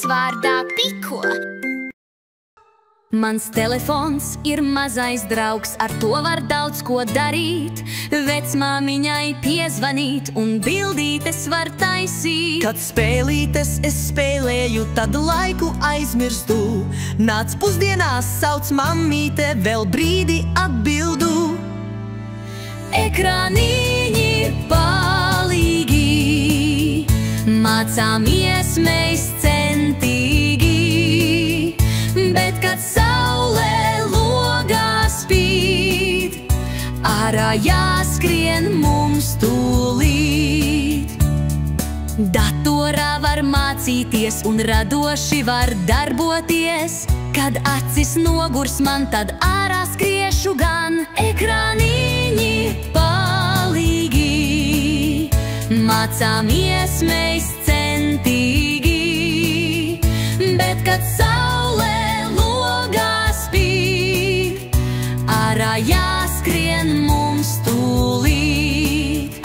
vārdā Piko. Mans telefons ir mazais draugs, ar to var daudz ko darīt. Vecmāmiņai piezvanīt un bildītes var taisīt. Kad spēlītes es spēlēju, tad laiku aizmirstu. Nāc pusdienās, sauc mammīte, vēl brīdi atbildu. Ekrāniņi palīgi, mācāmies mēs centīgi. Bet, kad saulē logā spīd, ārā jāskrien mums tūlīt. Datorā var mācīties un radoši var darboties. Kad acis nogurs man, tad ārā skriešu gan. Ekrāniņi palīgi, mācāmies mēs centīgi. Bet, kad saulē jāskrien mums tūlīt.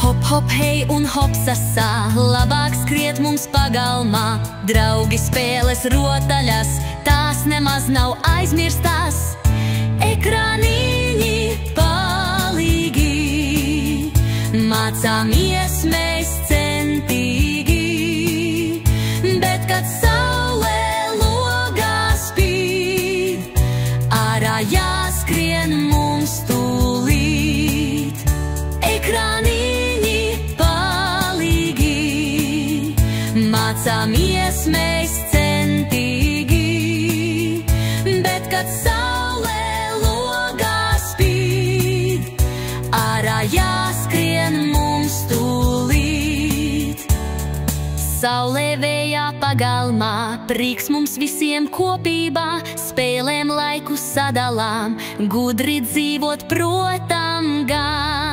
Hop, hop, hei un hop sasā, labāk skriet mums pagalmā. Draugi spēles rotaļas, tās nemaz nav aizmirstās. Ekrāniņi palīgi, mācāmies mēs centīgi. Bet, kad saulē jāskrien mums tūlīt. Ekrāniņi palīgi, mācāmies mēs centīgi. Bet, kad saulē logā spīd, ārā jāskrien mums tūlīt. Saulē vējā pagalmā, prieks mums visiem kopībā. Spēlēm laiku sadalām, gudri dzīvot protam gan.